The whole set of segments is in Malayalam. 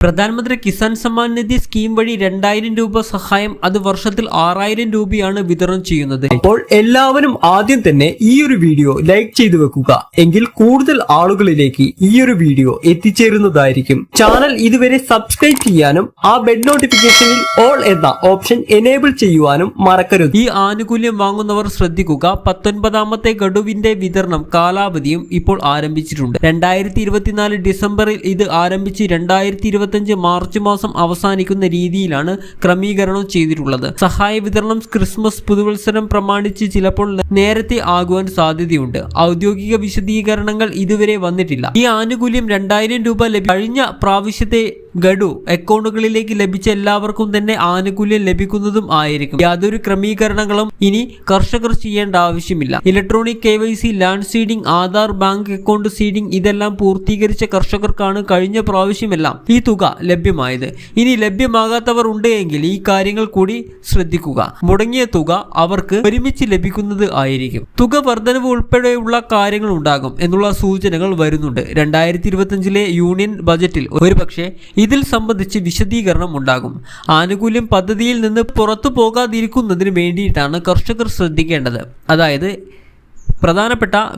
പ്രധാനമന്ത്രി കിസാൻ സമ്മാൻ നിധി സ്കീം വഴി 2000 രൂപ സഹായം അത് വർഷത്തിൽ 6000 രൂപയാണ് വിതരണം ചെയ്യുന്നത്. അപ്പോൾ എല്ലാവരും ആദ്യം തന്നെ ഈ ഒരു വീഡിയോ ലൈക്ക് ചെയ്തു വെക്കുക. എങ്കിൽ കൂടുതൽ ആളുകളിലേക്ക് ഈ ഒരു വീഡിയോ എത്തിച്ചേരുന്നതായിരിക്കും. ചാനൽ ഇതുവരെ സബ്സ്ക്രൈബ് ചെയ്യാനും ആ ബെൽ നോട്ടിഫിക്കേഷനിൽ ഓൾ എന്ന ഓപ്ഷൻ എനേബിൾ ചെയ്യുവാനും മറക്കരുത്. ഈ ആനുകൂല്യം വാങ്ങുന്നവർ ശ്രദ്ധിക്കുക, 19ാമത്തെ ഗഡുവിന്റെ വിതരണം കാലാവധിയും ഇപ്പോൾ ആരംഭിച്ചിട്ടുണ്ട്. 2024 ഡിസംബറിൽ ഇത് ആരംഭിച്ച് 2025 മാർച്ച് മാസം അവസാനിക്കുന്ന രീതിയിലാണ് ക്രമീകരണം ചെയ്തിട്ടുള്ളത്. സഹായ വിതരണം ക്രിസ്മസ് പുതുവത്സരം പ്രമാണിച്ച് ചിലപ്പോൾ നേരത്തെ ആകുവാൻ സാധ്യതയുണ്ട്. ഔദ്യോഗിക വിശദീകരണങ്ങൾ ഇതുവരെ വന്നിട്ടില്ല. ഈ ആനുകൂല്യം 2000 രൂപ കഴിഞ്ഞ പ്രാവശ്യത്തെ ഗഡു അക്കൗണ്ടുകളിലേക്ക് ലഭിച്ച എല്ലാവർക്കും തന്നെ ആനുകൂല്യം ലഭിക്കുന്നതും ആയിരിക്കും. യാതൊരു ക്രമീകരണങ്ങളും ഇനി കർഷകർ ചെയ്യേണ്ട ആവശ്യമില്ല. Electronic KYC, land seeding, Aadhaar, bank account seeding ഇതെല്ലാം പൂർത്തീകരിച്ച കർഷകർക്കാണ് കഴിഞ്ഞ പ്രാവശ്യമെല്ലാം ഈ തുക ലഭ്യമായത്. ഇനി ലഭ്യമാകാത്തവർ ഉണ്ട് എങ്കിൽ ഈ കാര്യങ്ങൾ കൂടി ശ്രദ്ധിക്കുക. മുടങ്ങിയ തുക അവർക്ക് ഒരുമിച്ച് ലഭിക്കുന്നത് ആയിരിക്കും. തുക വർധനവ് ഉൾപ്പെടെയുള്ള കാര്യങ്ങൾ ഉണ്ടാകും എന്നുള്ള സൂചനകൾ വരുന്നുണ്ട്. 2025 യൂണിയൻ ബജറ്റിൽ ഒരുപക്ഷെ ഇതിൽ സംബന്ധിച്ച് വിശദീകരണം ഉണ്ടാകും. ആനുകൂല്യം പദ്ധതിയിൽ നിന്ന് പുറത്തു പോകാതിരിക്കുന്നതിന് വേണ്ടിയിട്ടാണ് കർഷകർ ശ്രദ്ധിക്കേണ്ടത്. അതായത്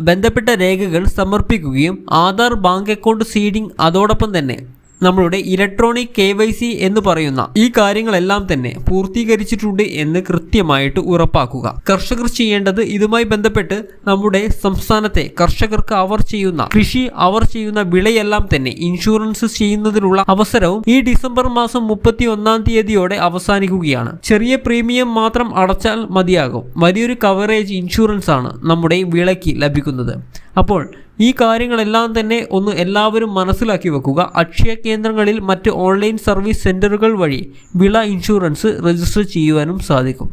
ബന്ധപ്പെട്ട രേഖകൾ സമർപ്പിക്കുകയും ആധാർ, ബാങ്ക് അക്കൗണ്ട് സീഡിംഗ്, അതോടൊപ്പം തന്നെ നമ്മളുടെ ഇലക്ട്രോണിക് KYC എന്ന് പറയുന്ന ഈ കാര്യങ്ങളെല്ലാം തന്നെ പൂർത്തീകരിച്ചിട്ടുണ്ട് എന്ന് കൃത്യമായിട്ട് ഉറപ്പാക്കുക. കർഷകർ ചെയ്യേണ്ടത് ഇതുമായി ബന്ധപ്പെട്ട് നമ്മുടെ സംസ്ഥാനത്തെ കർഷകർക്ക് അവർ ചെയ്യുന്ന വിളയെല്ലാം തന്നെ ഇൻഷുറൻസ് ചെയ്യുന്നതിനുള്ള അവസരവും ഈ ഡിസംബർ മാസം 31-ാം തീയതിയോടെ അവസാനിക്കുകയാണ്. ചെറിയ പ്രീമിയം മാത്രം അടച്ചാൽ മതിയാകും. വലിയൊരു കവറേജ് ഇൻഷുറൻസ് ആണ് നമ്മുടെ വിളയ്ക്ക് ലഭിക്കുന്നത്. അപ്പോൾ ഈ കാര്യങ്ങളെല്ലാം തന്നെ ഒന്ന് എല്ലാവരും മനസ്സിലാക്കി വെക്കുക. അക്ഷയ കേന്ദ്രങ്ങളിൽ മറ്റ് ഓൺലൈൻ സർവീസ് സെന്ററുകൾ വഴി വിള ഇൻഷുറൻസ് രജിസ്റ്റർ ചെയ്യുവാനും സാധിക്കും.